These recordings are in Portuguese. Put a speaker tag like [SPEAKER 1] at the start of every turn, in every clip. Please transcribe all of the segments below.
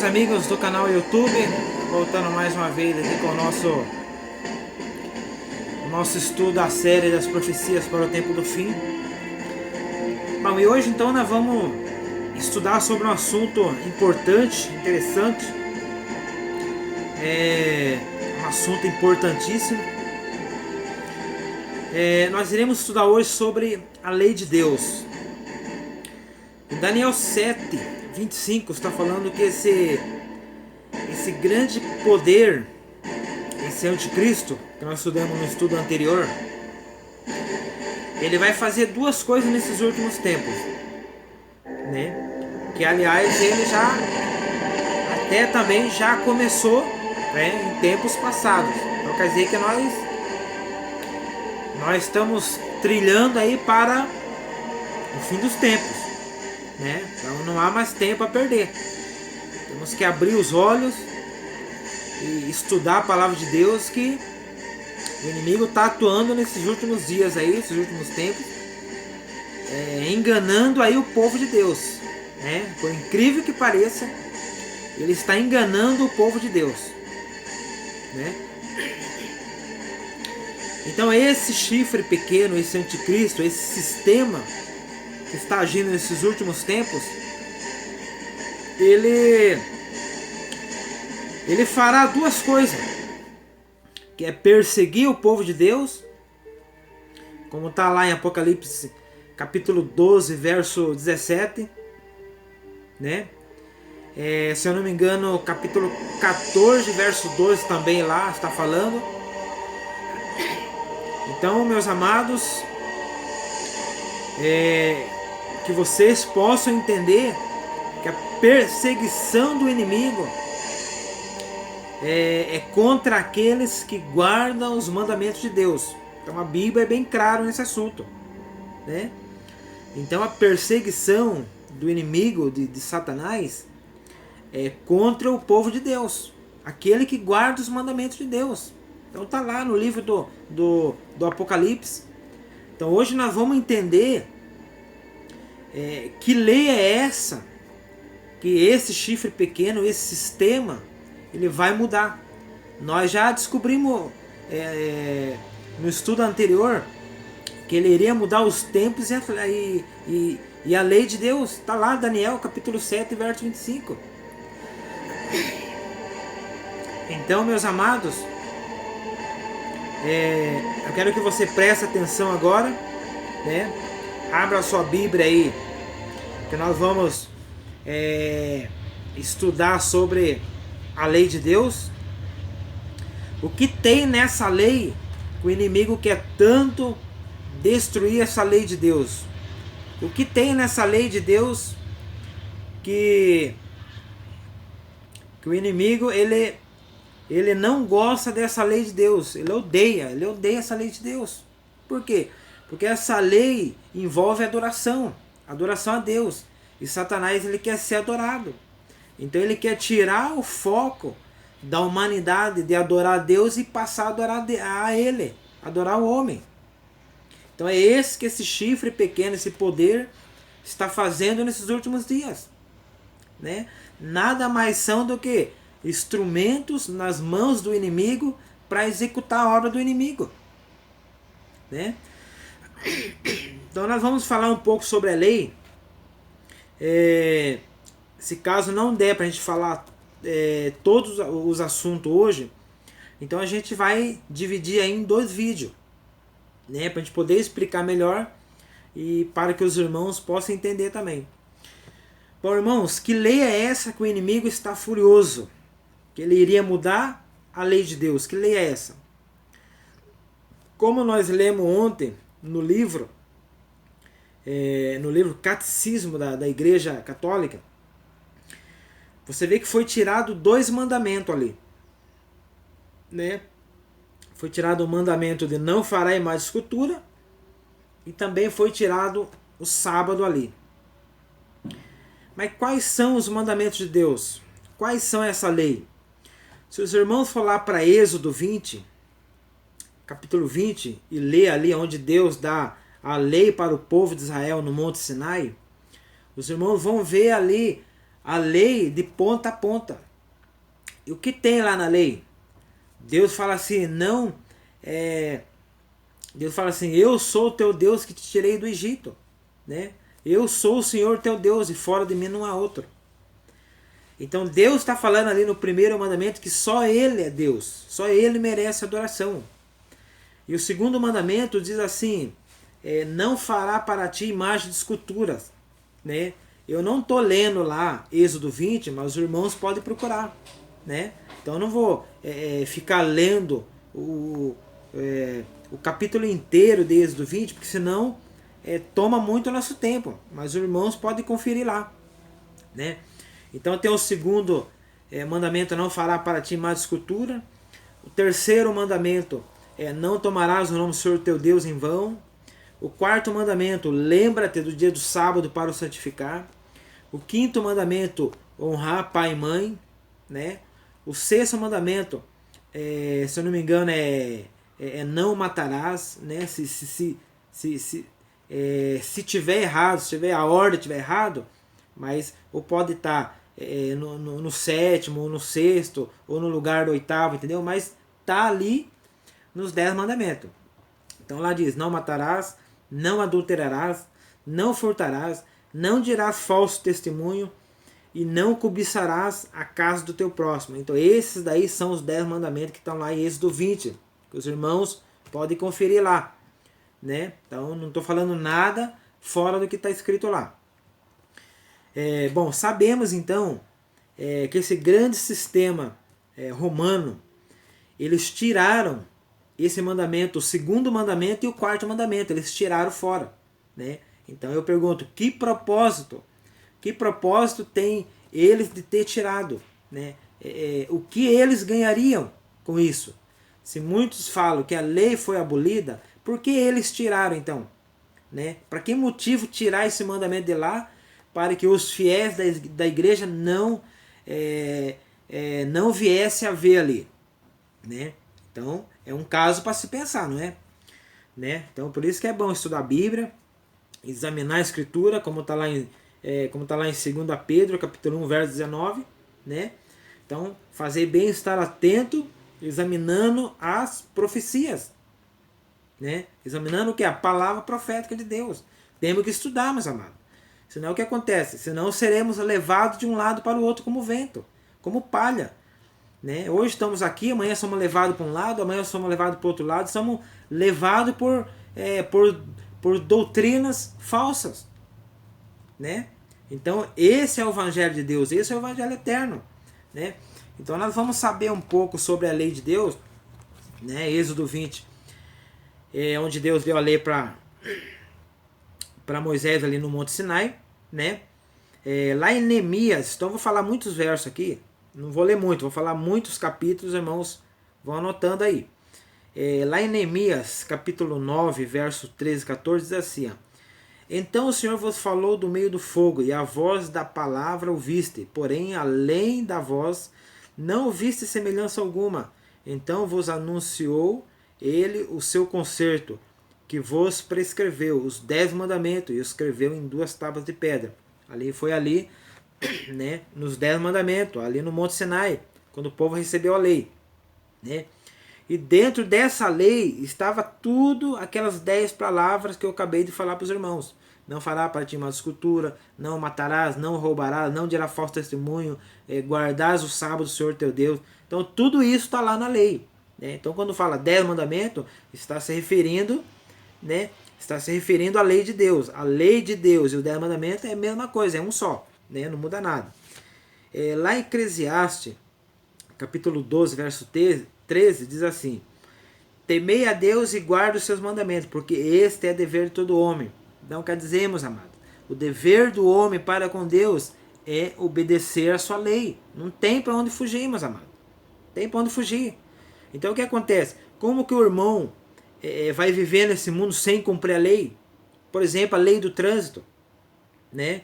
[SPEAKER 1] amigos do canal YouTube, voltando mais uma vez aqui com o nosso estudo da série das profecias para o tempo do fim. Bom, e hoje então nós vamos estudar sobre um assunto importante, interessante, um assunto importantíssimo. Nós iremos estudar hoje sobre a lei de Deus. Em Daniel 7:25 está falando que esse grande poder, esse anticristo, que nós estudamos no estudo anterior, ele vai fazer duas coisas nesses últimos tempos, né? Que aliás ele já começou, né, em tempos passados. Então quer dizer que nós estamos trilhando aí para o fim dos tempos, né? Então não há mais tempo a perder. Temos que abrir os olhos e estudar a palavra de Deus, que o inimigo está atuando nesses últimos dias aí, esses últimos tempos, enganando aí o povo de Deus, né? Por incrível que pareça, ele está enganando o povo de Deus, né? Então esse chifre pequeno, esse anticristo, esse sistema que está agindo nesses últimos tempos, ele fará duas coisas, que é perseguir o povo de Deus, como está lá em Apocalipse capítulo 12, verso 17, né? Se eu não me engano, capítulo 14, verso 12 também lá está falando. Então, meus amados, que vocês possam entender que a perseguição do inimigo é contra aqueles que guardam os mandamentos de Deus. Então a Bíblia é bem clara nesse assunto, né? Então a perseguição do inimigo de Satanás é contra o povo de Deus, aquele que guarda os mandamentos de Deus. Então está lá no livro do Apocalipse. Então hoje nós vamos entender que lei é essa, que esse chifre pequeno, esse sistema, ele vai mudar. Nós já descobrimos no estudo anterior que ele iria mudar os tempos e a lei de Deus. Está lá, Daniel capítulo 7, verso 25. Então, meus amados, eu quero que você preste atenção agora, né? Abra a sua Bíblia aí, que nós vamos estudar sobre a lei de Deus. O que tem nessa lei? O inimigo quer tanto destruir essa lei de Deus. O que tem nessa lei de Deus que o inimigo ele não gosta dessa lei de Deus. Ele odeia essa lei de Deus. Por quê? Porque essa lei envolve adoração a Deus. E Satanás, ele quer ser adorado. Então ele quer tirar o foco da humanidade de adorar a Deus e passar a adorar a ele, adorar o homem. Então é esse chifre pequeno, esse poder está fazendo nesses últimos dias, né? Nada mais são do que instrumentos nas mãos do inimigo para executar a obra do inimigo, né? Então nós vamos falar um pouco sobre a lei. Se caso não der para a gente falar todos os assuntos hoje, então a gente vai dividir aí em 2 vídeos, né, para a gente poder explicar melhor e para que os irmãos possam entender também. Bom, irmãos, que lei é essa que o inimigo está furioso? Que ele iria mudar a lei de Deus. Que lei é essa? Como nós lemos ontem no livro Catecismo da Igreja Católica, você vê que foi tirado 2 mandamentos ali, né? Foi tirado o mandamento de não fará mais escultura e também foi tirado o sábado ali. Mas quais são os mandamentos de Deus? Quais são essa lei? Se os irmãos for lá para Êxodo 20, capítulo 20, e ler ali onde Deus dá a lei para o povo de Israel no Monte Sinai, os irmãos vão ver ali a lei de ponta a ponta. E o que tem lá na lei? Deus fala assim, Deus fala assim, eu sou o teu Deus que te tirei do Egito, né? Eu sou o Senhor teu Deus e fora de mim não há outro. Então Deus está falando ali no primeiro mandamento que só Ele é Deus, só Ele merece adoração. E o segundo mandamento diz assim, não fará para ti imagem de esculturas, né? Eu não estou lendo lá Êxodo 20, mas os irmãos podem procurar, né? Então eu não vou ficar lendo o capítulo inteiro de Êxodo 20, porque senão toma muito nosso tempo. Mas os irmãos podem conferir lá, né? Então tem o segundo mandamento, não fará para ti imagem de escultura. O terceiro mandamento não tomarás o nome do Senhor teu Deus em vão. O quarto mandamento, lembra-te do dia do sábado para o santificar. O quinto mandamento, honrar pai e mãe, né? O sexto mandamento, se eu não me engano, não matarás, né? Se tiver errado, se tiver a ordem tiver errado, mas ou pode estar no sétimo, ou no sexto, ou no lugar do oitavo, entendeu? Mas tá ali nos 10 mandamentos. Então lá diz, não matarás, não adulterarás, não furtarás, não dirás falso testemunho e não cobiçarás a casa do teu próximo. Então esses daí são os 10 mandamentos que estão lá em Êxodo 20, que os irmãos podem conferir lá, né? Então não estou falando nada fora do que está escrito lá. Bom, sabemos então que esse grande sistema romano, eles tiraram esse mandamento, o segundo mandamento e o quarto mandamento, eles tiraram fora, né? Então eu pergunto, que propósito tem eles de ter tirado, né? O que eles ganhariam com isso? Se muitos falam que a lei foi abolida, por que eles tiraram então? Né? Para que motivo tirar esse mandamento de lá? Para que os fiéis da igreja não viessem a ver ali, né? Então é um caso para se pensar, não é? Né? Então por isso que é bom estudar a Bíblia, examinar a Escritura, como está lá em 2 Pedro, capítulo 1, verso 19, né? Então fazer bem estar atento, examinando as profecias, né? Examinando o que? A palavra profética de Deus. Temos que estudar, meus amados. Senão o que acontece? Senão seremos levados de um lado para o outro como vento, como palha. Né? Hoje estamos aqui, amanhã somos levados para um lado, amanhã somos levados para o outro lado, somos levados por doutrinas falsas. Né? Então esse é o Evangelho de Deus, esse é o Evangelho eterno. Né? Então nós vamos saber um pouco sobre a lei de Deus, né? Êxodo 20, onde Deus deu a lei para Moisés ali no Monte Sinai, né? Lá em Neemias, então eu vou falar muitos versos aqui, não vou ler muito, vou falar muitos capítulos, irmãos vão anotando aí. Lá em Neemias, capítulo 9, verso 13 e 14, diz assim, ó, então o Senhor vos falou do meio do fogo, e a voz da palavra ouviste, porém além da voz não ouviste semelhança alguma. Então vos anunciou ele o seu concerto, que vos prescreveu os 10 mandamentos, e os escreveu em 2 tábuas de pedra. Foi ali, né, nos 10 mandamentos, ali no Monte Sinai, quando o povo recebeu a lei, né? E dentro dessa lei estava tudo aquelas 10 palavras que eu acabei de falar para os irmãos. Não fará para ti uma escultura, não matarás, não roubarás, não dirás falso testemunho, guardarás o sábado do Senhor teu Deus. Então tudo isso está lá na lei, né? Então quando fala 10 mandamentos, está se referindo, né? Está se referindo à lei de Deus. A lei de Deus e os 10 mandamentos é a mesma coisa, é um só, né? Não muda nada. Lá em Eclesiastes, capítulo 12, verso 13, diz assim, temei a Deus e guarde os seus mandamentos, porque este é dever de todo homem. Então quer dizer, meus amados, o dever do homem para com Deus é obedecer a sua lei. Não tem para onde fugir, meus amados. Tem para onde fugir. Então o que acontece? Como que o irmão vai viver nesse mundo sem cumprir a lei? Por exemplo, a lei do trânsito, né?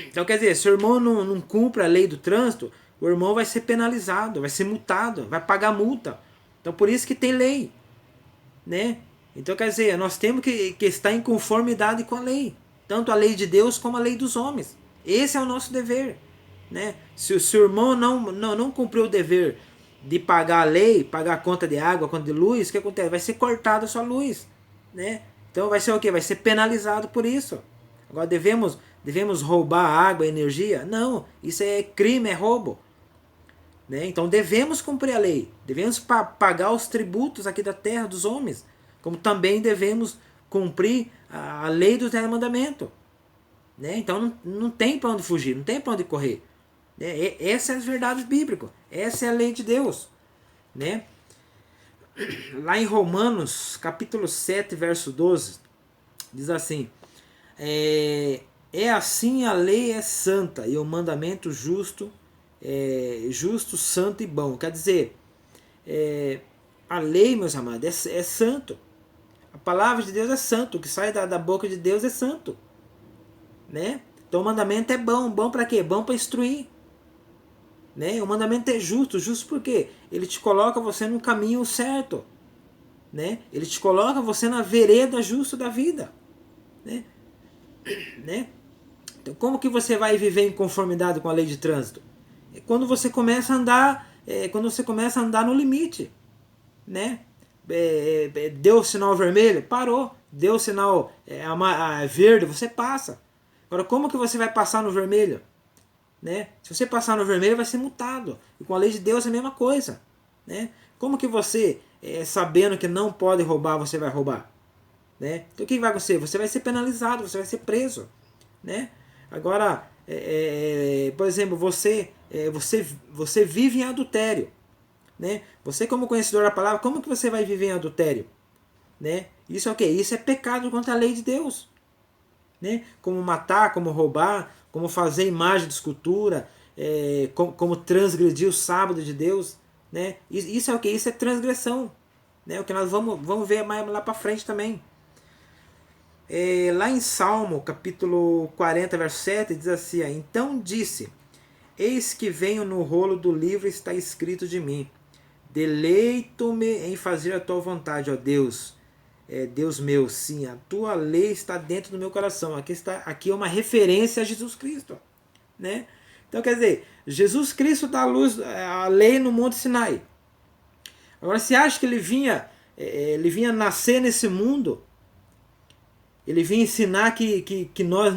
[SPEAKER 1] Então quer dizer, se o irmão não cumpre a lei do trânsito, o irmão vai ser penalizado, vai ser multado, vai pagar multa. Então por isso que tem lei, né? Então quer dizer, nós temos que estar em conformidade com a lei, tanto a lei de Deus como a lei dos homens. Esse é o nosso dever, né? Se o irmão não cumpriu o dever de pagar a lei, pagar a conta de água, a conta de luz, o que acontece? Vai ser cortada a sua luz, né? Então vai ser o quê? Vai ser penalizado por isso. Agora devemos roubar água, energia? Não, isso é crime, é roubo. Né? Então devemos cumprir a lei, devemos pagar os tributos aqui da terra dos homens, como também devemos cumprir a lei do 10 mandamento. Né? Então não tem para onde fugir, não tem para onde correr. Né? Essas são as verdades bíblicas, essa é a lei de Deus. Né? Lá em Romanos, capítulo 7, verso 12, diz assim: é assim a lei é santa e o mandamento justo, justo, santo e bom. Quer dizer, a lei, meus amados, é santo. A palavra de Deus é santo, o que sai da boca de Deus é santo. Né? Então o mandamento é bom. Bom para quê? Bom para instruir. Né? O mandamento é justo. Justo por quê? Ele te coloca você no caminho certo. Né? Ele te coloca você na vereda justa da vida. Né? Né? Então como que você vai viver em conformidade com a lei de trânsito? É quando você começa a andar, no limite. Né? Deu o sinal vermelho, parou. Deu o sinal verde, você passa. Agora, como que você vai passar no vermelho? Né? Se você passar no vermelho, vai ser multado. E com a lei de Deus é a mesma coisa. Né? Como que você, sabendo que não pode roubar, você vai roubar? Né? Então o que vai acontecer? Você vai ser penalizado, você vai ser preso. Né? Agora, por exemplo, você vive em adultério. Né? Você, como conhecedor da palavra, como que você vai viver em adultério? Né? Isso é o quê? Isso é pecado contra a lei de Deus. Né? Como matar, como roubar, como fazer imagem de escultura, como transgredir o sábado de Deus. Né? Isso é o que? Isso é transgressão. Né? O que nós vamos ver mais lá para frente também. Lá em Salmo, capítulo 40, verso 7, diz assim: então disse, eis que venho no rolo do livro, está escrito de mim. Deleito-me em fazer a tua vontade, ó Deus. Deus meu, sim, a tua lei está dentro do meu coração. Aqui é uma referência a Jesus Cristo. Né? Então, quer dizer, Jesus Cristo dá a lei no Monte Sinai. Agora, você acha que ele vinha nascer nesse mundo? Ele vinha ensinar que nós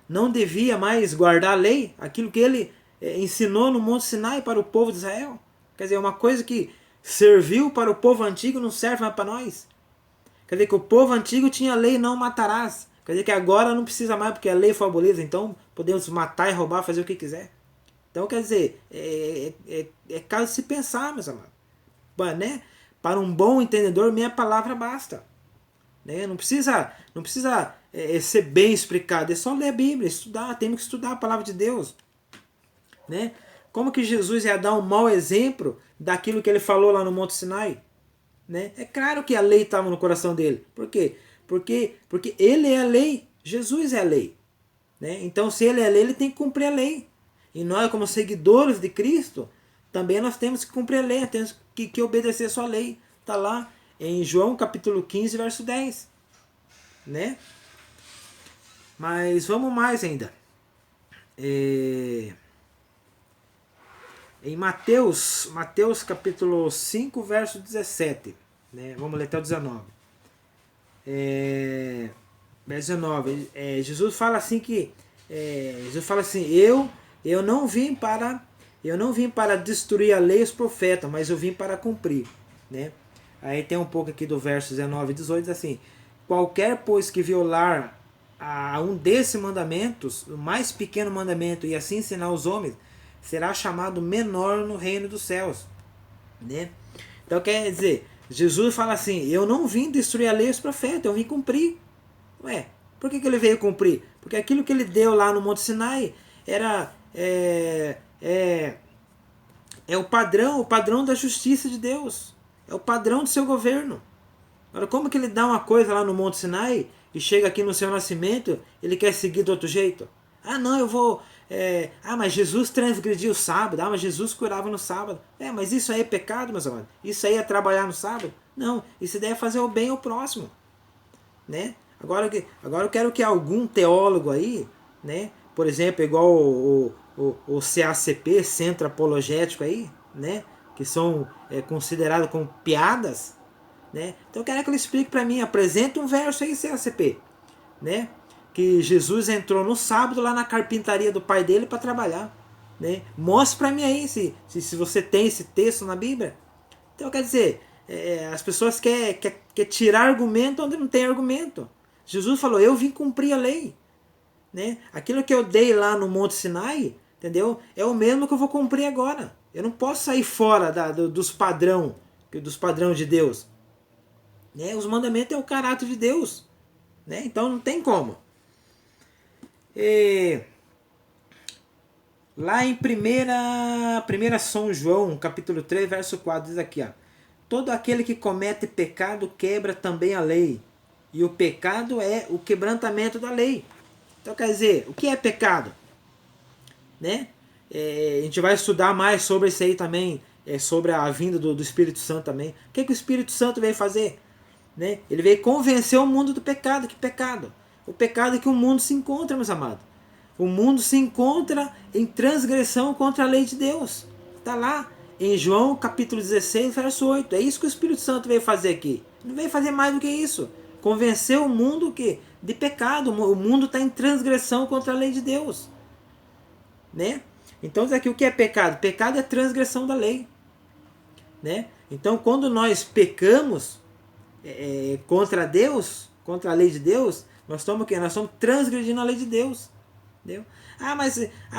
[SPEAKER 1] não devia mais guardar a lei? Aquilo que ele ensinou no Monte Sinai para o povo de Israel? Quer dizer, uma coisa que serviu para o povo antigo não serve mais para nós. Quer dizer que o povo antigo tinha a lei não matarás. Quer dizer que agora não precisa mais porque a lei foi abolida. Então podemos matar e roubar, fazer o que quiser. Então quer dizer, é caso de se pensar, meus amados. Né? Para um bom entendedor, minha palavra basta. Né? Não precisa ser bem explicado. É só ler a Bíblia, estudar. Temos que estudar a palavra de Deus. Né? Como que Jesus ia dar um mau exemplo daquilo que ele falou lá no Monte Sinai? Né? É claro que a lei estava no coração dele. Por quê? Porque ele é a lei, Jesus é a lei. Né? Então, se ele é a lei, ele tem que cumprir a lei. E nós, como seguidores de Cristo, também nós temos que cumprir a lei, temos que obedecer a sua lei. Está lá em João capítulo 15, verso 10. Né? Mas vamos mais ainda. Em Mateus capítulo 5, verso 17. Né? Vamos ler até o 19. Verso 19. Jesus fala assim eu não vim para destruir a lei e os profetas, mas eu vim para cumprir. Né? Aí tem um pouco aqui do verso 19 e 18, diz assim: qualquer, pois, que violar a um desses mandamentos, o mais pequeno mandamento, e assim ensinar os homens, será chamado menor no reino dos céus. Né? Então quer dizer, Jesus fala assim: eu não vim destruir a lei e os profetas, eu vim cumprir. Ué, por que ele veio cumprir? Porque aquilo que ele deu lá no Monte Sinai era o padrão da justiça de Deus. É o padrão do seu governo. Agora, como que ele dá uma coisa lá no Monte Sinai e chega aqui no seu nascimento, ele quer seguir do outro jeito? Ah, não, eu vou... mas Jesus transgrediu o sábado. Ah, mas Jesus curava no sábado. Mas isso aí é pecado, meus amados? Isso aí é trabalhar no sábado? Não, isso daí é fazer o bem ao próximo. Né? Agora eu quero que algum teólogo aí, né, por exemplo, igual o CACP, Centro Apologético aí, né? Que são considerados como piadas, né? Então eu quero que ele explique para mim, apresente um verso aí, CACP, né? Que Jesus entrou no sábado lá na carpintaria do pai dele para trabalhar, né? Mostre para mim aí se você tem esse texto na Bíblia. Então quer dizer, as pessoas querem tirar argumento onde não tem argumento. Jesus falou, eu vim cumprir a lei, né? Aquilo que eu dei lá no Monte Sinai, entendeu? É o mesmo que eu vou cumprir agora. Eu não posso sair fora dos padrões de Deus, né? Os mandamentos é o caráter de Deus, né? Então não tem como. Lá em 1 São João, capítulo 3, verso 4, diz aqui, ó, todo aquele que comete pecado quebra também a lei, e o pecado é o quebrantamento da lei. Então quer dizer, o que é pecado? Né? A gente vai estudar mais sobre isso aí também, sobre a vinda do Espírito Santo também. O que o Espírito Santo veio fazer? Né? Ele veio convencer o mundo do pecado. Que pecado? O pecado é que o mundo se encontra, meus amados. O mundo se encontra em transgressão contra a lei de Deus. Está lá em João capítulo 16, verso 8. É isso que o Espírito Santo veio fazer aqui. Não veio fazer mais do que isso. Convencer o mundo de pecado. O mundo está em transgressão contra a lei de Deus. Né? Então, aqui o que é pecado? Pecado é transgressão da lei. Né? Então, quando nós pecamos contra Deus, contra a lei de Deus, nós estamos transgredindo a lei de Deus. Entendeu?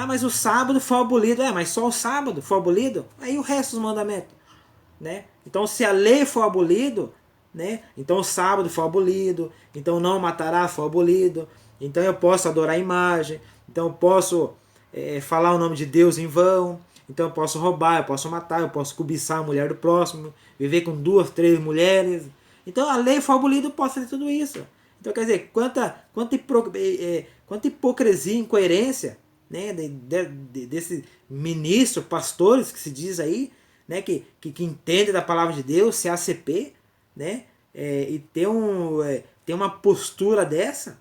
[SPEAKER 1] Mas o sábado foi abolido. Mas só o sábado foi abolido? Aí o resto dos mandamentos. Né? Então, se a lei for abolido, né? Então o sábado foi abolido, então não matará foi abolido, então eu posso adorar a imagem, então eu posso falar o nome de Deus em vão, então eu posso roubar, eu posso matar, eu posso cobiçar a mulher do próximo, viver com 2, 3 mulheres. Então a lei foi abolida, eu posso fazer tudo isso. Então quer dizer, quanta hipocrisia e incoerência, né, desse ministro, pastores que se diz aí, né, que entende da palavra de Deus, CACP, né, e ter uma postura dessa,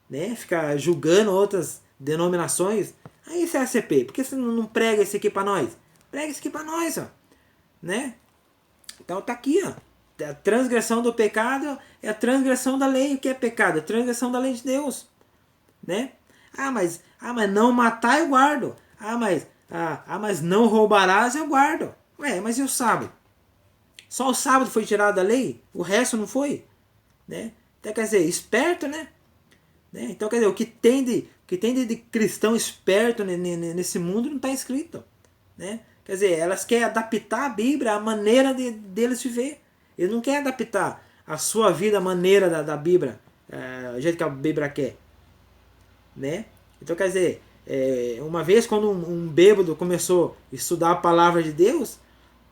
[SPEAKER 1] né, ficar julgando outras denominações. Aí CACP, por que você não prega esse aqui para nós? Prega esse aqui para nós, ó, né? Então tá aqui, ó. A transgressão do pecado é a transgressão da lei. O que é pecado? A transgressão da lei de Deus, né? Mas não matar eu guardo. Mas não roubarás eu guardo. Mas e o sábado? Só o sábado foi tirado da lei? O resto não foi? Né? Então quer dizer, esperto, né? Então quer dizer, o que tem de cristão esperto nesse mundo não está escrito, né? Quer dizer, elas querem adaptar a Bíblia à maneira deles viver. Eles não querem adaptar a sua vida à maneira da Bíblia, do jeito que a Bíblia quer, né? Então quer dizer, uma vez quando um bêbado começou a estudar a palavra de Deus,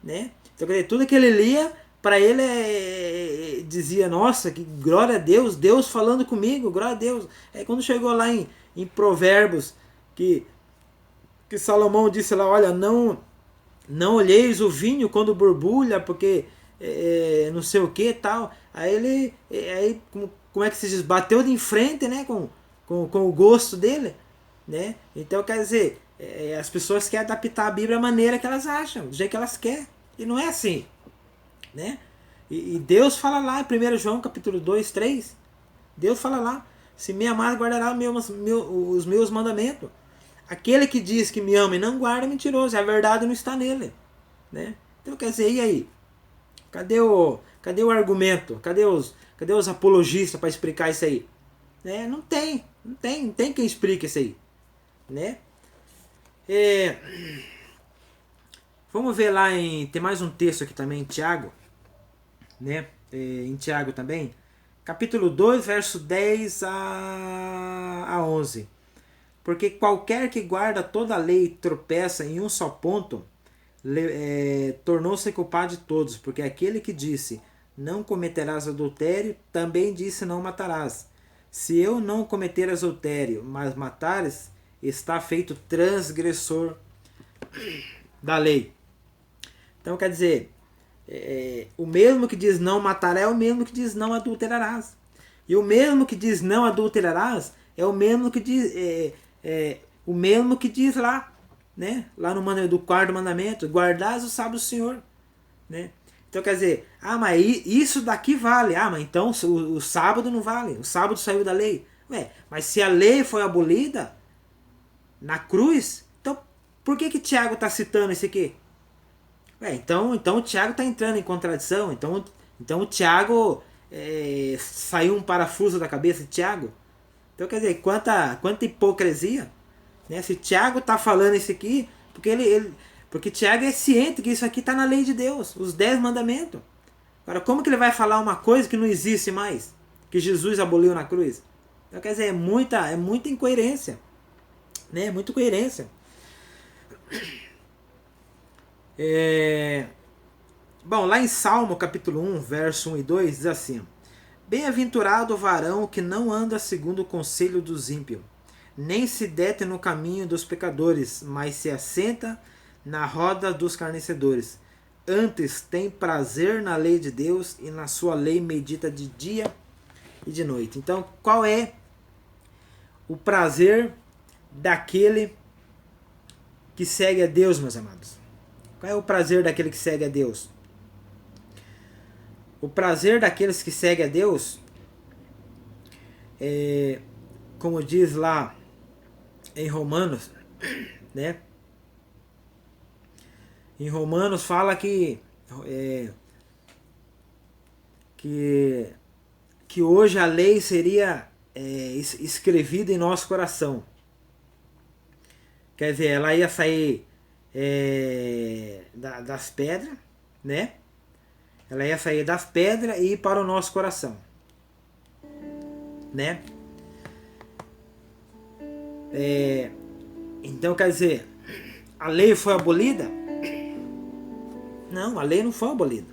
[SPEAKER 1] né? Então quer dizer, tudo que ele lia, para ele dizia, nossa, que glória a Deus, Deus falando comigo, glória a Deus. Aí quando chegou lá em Provérbios, que Salomão disse lá, olha, não olheis o vinho quando borbulha, porque não sei o que tal. Aí como é que se diz? Bateu de frente, né, com o gosto dele, né? Então quer dizer, as pessoas querem adaptar a Bíblia à maneira que elas acham, do jeito que elas querem. E não é assim, né? E Deus fala lá em 1 João capítulo 2, 3, Deus fala lá, se me amar, guardará os meus mandamentos. Aquele que diz que me ama e não guarda é mentiroso, a verdade não está nele, né? Então quer dizer, e aí? Cadê o argumento? Cadê os apologistas para explicar isso aí? Não tem quem explique isso aí, né? Vamos ver lá tem mais um texto aqui também em Tiago, né? Em Tiago também, capítulo 2, verso 10 a 11. Porque qualquer que guarda toda a lei e tropeça em um só ponto, tornou-se culpado de todos. Porque aquele que disse, não cometerás adultério, também disse, não matarás. Se eu não cometer adultério, mas matares, está feito transgressor da lei. Então quer dizer, o mesmo que diz não matarás é o mesmo que diz não adulterarás. E o mesmo que diz não adulterarás é o mesmo que diz o mesmo que diz lá, né? Lá no do quarto mandamento, guardais o sábado do Senhor, né? Então quer dizer, mas isso daqui vale. Mas então o sábado não vale. O sábado saiu da lei. Mas se a lei foi abolida na cruz, então por que Tiago está citando isso aqui? Então o Tiago está entrando em contradição. Então o Tiago saiu um parafuso da cabeça de Tiago. Então quer dizer, quanta hipocrisia, né? Se Tiago está falando isso aqui, porque Tiago é ciente que isso aqui está na lei de Deus, os 10 mandamentos. Agora, como que ele vai falar uma coisa que não existe mais, que Jesus aboliu na cruz? Então quer dizer, é muita incoerência, né? Muita incoerência. Bom, lá em Salmo capítulo 1, verso 1 e 2, diz assim: Bem-aventurado o varão que não anda segundo o conselho dos ímpios, nem se dete no caminho dos pecadores, mas se assenta na roda dos escarnecedores. Antes tem prazer na lei de Deus, e na sua lei medita de dia e de noite. Então, qual é o prazer daquele que segue a Deus, meus amados? Qual é o prazer daquele que segue a Deus? O prazer daqueles que seguem a Deus, como diz lá em Romanos, né? Em Romanos fala que hoje a lei seria escrevida em nosso coração. Quer dizer, ela ia sair das pedras, né? Ela ia sair das pedras e ir para o nosso coração, né? Então quer dizer, a lei foi abolida? Não, a lei não foi abolida,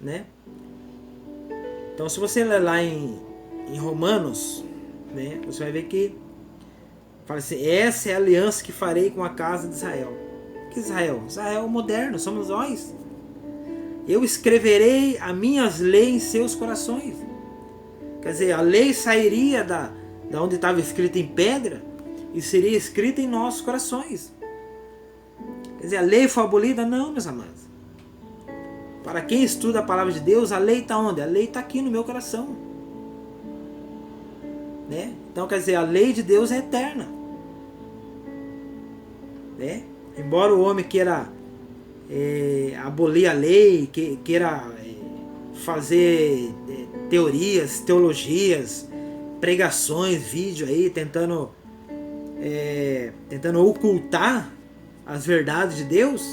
[SPEAKER 1] né? Então se você ler lá em Romanos, né, você vai ver que fala assim: essa é a aliança que farei com a casa de Israel. Que Israel? Israel moderno, somos nós. Eu escreverei as minhas leis em seus corações. Quer dizer, a lei sairia da onde estava escrita em pedra e seria escrita em nossos corações. Quer dizer, a lei foi abolida? Não, meus amados. Para quem estuda a palavra de Deus, a lei está onde? A lei está aqui no meu coração, né? Então quer dizer, a lei de Deus é eterna, né? Embora o homem queira abolir a lei, queira fazer teorias, teologias, pregações, vídeo aí, tentando ocultar as verdades de Deus,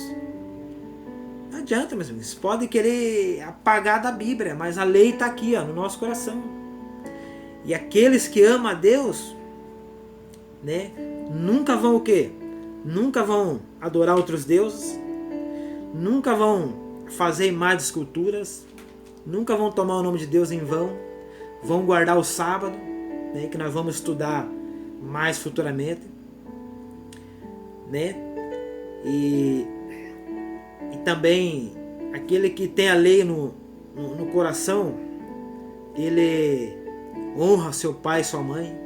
[SPEAKER 1] não adianta, meus amigos. Vocês podem querer apagar da Bíblia, mas a lei está aqui, no nosso coração. E aqueles que amam a Deus, né, nunca vão o quê? Nunca vão adorar outros deuses, nunca vão fazer imagens de esculturas, nunca vão tomar o nome de Deus em vão, vão guardar o sábado, né, que nós vamos estudar mais futuramente, né? E também aquele que tem a lei no coração, ele honra seu pai e sua mãe,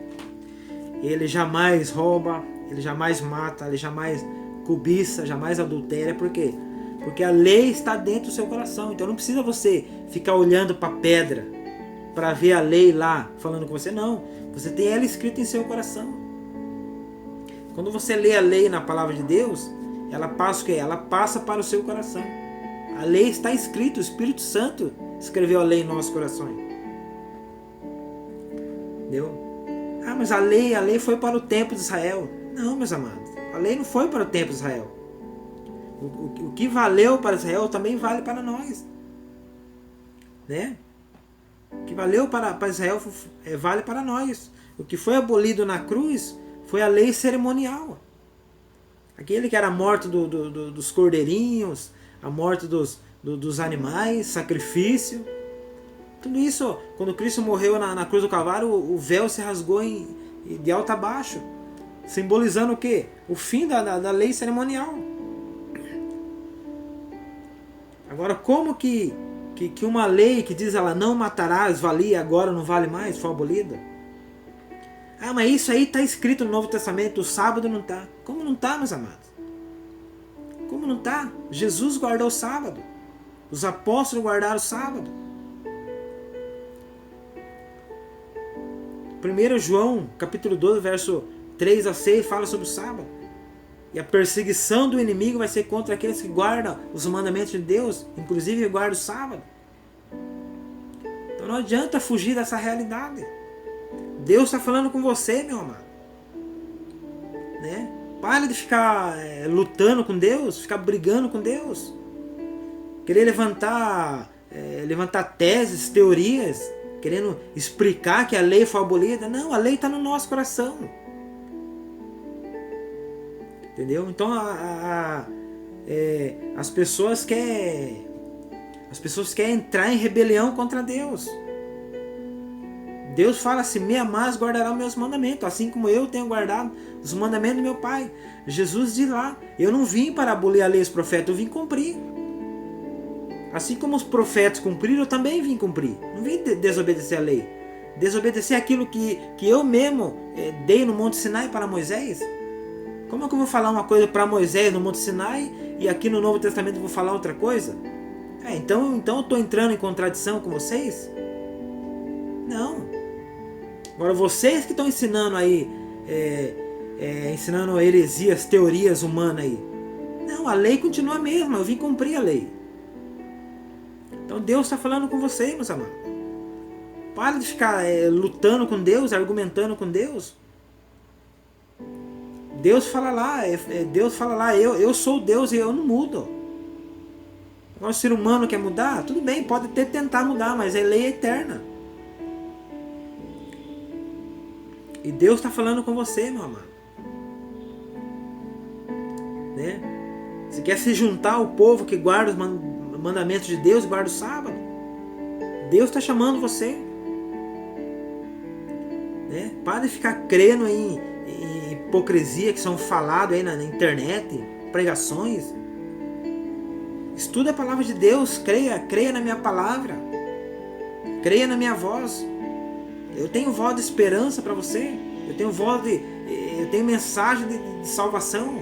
[SPEAKER 1] ele jamais rouba, ele jamais mata, ele jamais cobiça, jamais adultera. Por quê? Porque a lei está dentro do seu coração. Então não precisa você ficar olhando para a pedra para ver a lei lá falando com você. Não, você tem ela escrita em seu coração. Quando você lê a lei na palavra de Deus, ela passa o quê? Ela passa para o seu coração. A lei está escrita, o Espírito Santo escreveu a lei em nossos corações. Entendeu? Mas a lei foi para o templo de Israel. Não, meus amados, a lei não foi para o templo de Israel. O que valeu para Israel também vale para nós, né? O que valeu para Israel vale para nós. O que foi abolido na cruz foi a lei cerimonial. Aquele que era a morte dos cordeirinhos, a morte dos animais, sacrifício. Tudo isso, quando Cristo morreu na cruz do Calvário, o véu se rasgou de alto a baixo, simbolizando o quê? O fim da lei cerimonial. Agora, como que uma lei que diz ela não matarás valia, agora não vale mais, foi abolida? Ah, mas isso aí está escrito no Novo Testamento, o sábado não está. Como não está, meus amados? Como não está? Jesus guardou o sábado. Os apóstolos guardaram o sábado. 1 João, capítulo 12, verso 3 a 6, fala sobre o sábado. E a perseguição do inimigo vai ser contra aqueles que guardam os mandamentos de Deus, inclusive guardam o sábado. Então não adianta fugir dessa realidade. Deus está falando com você, meu amado. Né? Para de ficar lutando com Deus, ficar brigando com Deus. Querer levantar teses, teorias, querendo explicar que a lei foi abolida. Não, a lei está no nosso coração. Entendeu? Então as pessoas querem entrar em rebelião contra Deus. Deus fala assim: me amais, guardará os meus mandamentos, assim como eu tenho guardado os mandamentos do meu Pai. Jesus diz lá: eu não vim para abolir a lei e os profetas, eu vim cumprir. Assim como os profetas cumpriram, eu também vim cumprir. Não vim desobedecer a lei. Desobedecer aquilo que eu mesmo dei no Monte Sinai para Moisés. Como é que eu vou falar uma coisa para Moisés no Monte Sinai e aqui no Novo Testamento eu vou falar outra coisa? Então eu estou entrando em contradição com vocês? Não. Agora vocês que estão ensinando aí, ensinando heresias, teorias humanas aí. Não, a lei continua a mesma, eu vim cumprir a lei. Então Deus está falando com vocês, meus amados. Para de ficar lutando com Deus, argumentando com Deus. Deus fala lá, eu sou Deus e eu não mudo. Agora o ser humano quer mudar? Tudo bem, pode até tentar mudar, mas é lei eterna. E Deus está falando com você, meu amado. Né? Você quer se juntar ao povo que guarda os mandamentos de Deus, guarda o sábado? Deus está chamando você. Né? Para de ficar crendo em hipocrisia que são falados aí na internet, pregações. Estuda a palavra de Deus, creia na minha palavra. Creia na minha voz. Eu tenho voz de esperança para você. Eu tenho mensagem de salvação.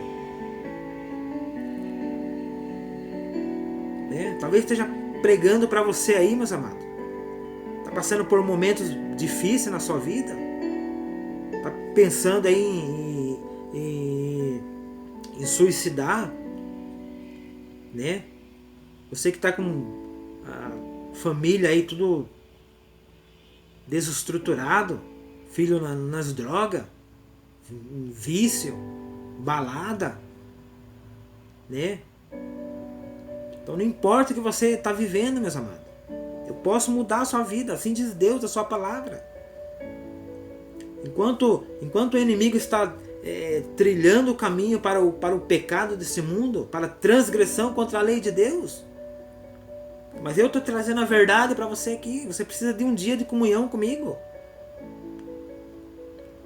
[SPEAKER 1] Né? Talvez esteja pregando para você aí, meus amados. Está passando por momentos difíceis na sua vida. Está pensando aí em suicidar. Né? Você que está com a família aí tudo desestruturado, filho nas drogas, vício, balada, né? Então não importa o que você está vivendo, meus amados. Eu posso mudar a sua vida, assim diz Deus, a sua palavra. Enquanto o inimigo está trilhando o caminho para o pecado desse mundo, para a transgressão contra a lei de Deus. Mas eu estou trazendo a verdade para você aqui. Você precisa de um dia de comunhão comigo.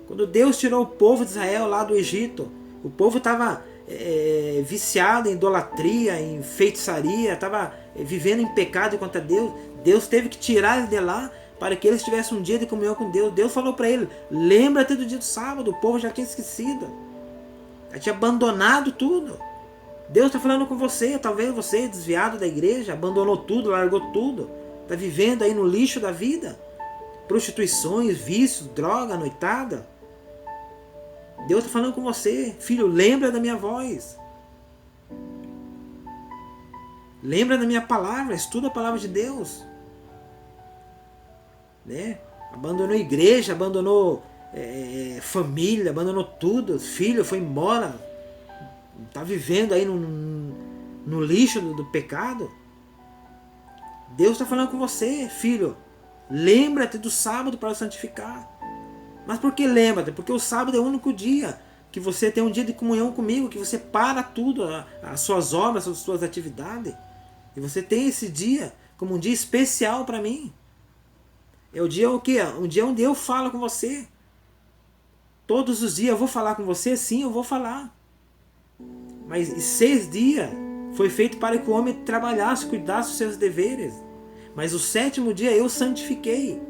[SPEAKER 1] Quando Deus tirou o povo de Israel lá do Egito, o povo estava viciado em idolatria, em feitiçaria, estava vivendo em pecado contra Deus. Deus teve que tirar eles de lá para que eles tivessem um dia de comunhão com Deus. Deus falou para ele: lembra-te do dia do sábado. O povo já tinha esquecido, já tinha abandonado tudo. Deus está falando com você. Talvez você, desviado da igreja, abandonou tudo, largou tudo, está vivendo aí no lixo da vida, prostituições, vícios, droga, noitada. Deus está falando com você: filho, lembra da minha voz, lembra da minha palavra, estuda a palavra de Deus. Né? Abandonou a igreja, abandonou família, abandonou tudo, filho foi embora, está vivendo aí no lixo do pecado. Deus está falando com você: filho, lembra-te do sábado para santificar. Mas por que lembra-te? Porque o sábado é o único dia que você tem um dia de comunhão comigo, que você para tudo, as suas obras, as suas atividades, e você tem esse dia como um dia especial para mim. É o dia o quê? Um dia onde eu falo com você. Todos os dias eu vou falar com você? Sim, eu vou falar. Mas 6 dias foi feito para que o homem trabalhasse, cuidasse dos seus deveres. Mas o 7º dia eu santifiquei.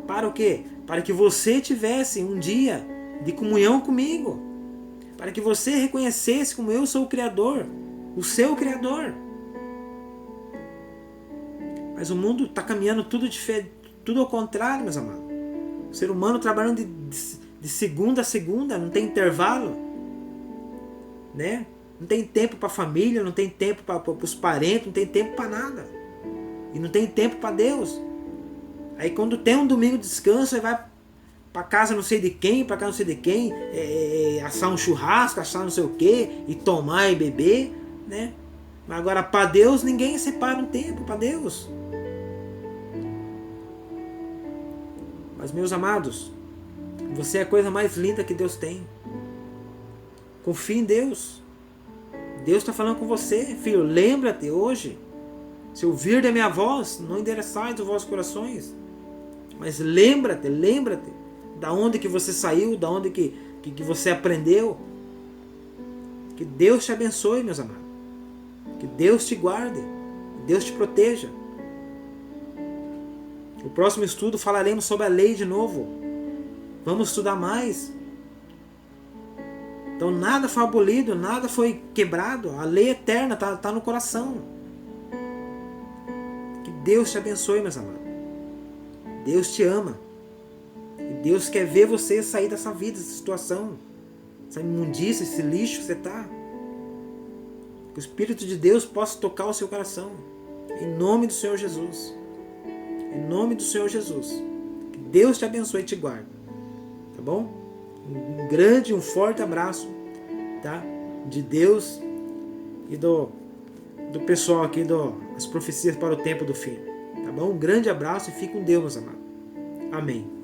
[SPEAKER 1] Para o quê? para que você tivesse um dia de comunhão comigo, para que você reconhecesse como eu sou o Criador, o seu Criador. Mas o mundo está caminhando tudo ao contrário, meus amados. O ser humano trabalhando de segunda a segunda, não tem intervalo, né? Não tem tempo para a família, não tem tempo para os parentes, não tem tempo para nada. E não tem tempo para Deus. Aí quando tem um domingo de descanso, aí vai para casa não sei de quem, para casa não sei de quem, assar um churrasco, assar não sei o que, e tomar e beber, né? Mas agora para Deus ninguém separa um tempo para Deus. Mas meus amados, você é a coisa mais linda que Deus tem. Confie em Deus. Deus está falando com você, filho. Lembra-te hoje. Se ouvir da minha voz, não endereçais os vossos corações. Mas lembra-te da onde que você saiu, da onde que você aprendeu. Que Deus te abençoe, meus amados. Que Deus te guarde. Que Deus te proteja. No próximo estudo falaremos sobre a lei de novo. Vamos estudar mais. Então nada foi abolido, nada foi quebrado. A lei eterna está no coração. Que Deus te abençoe, meus amados. Deus te ama. E Deus quer ver você sair dessa vida, dessa situação. Essa imundícia, esse lixo que você está. Que o Espírito de Deus possa tocar o seu coração. Em nome do Senhor Jesus. Em nome do Senhor Jesus. Que Deus te abençoe e te guarde. Tá bom? Um grande, um forte abraço, tá? De Deus e do pessoal aqui das profecias para o tempo do fim. Tá bom? Um grande abraço e fique com Deus, meus amados. Amém.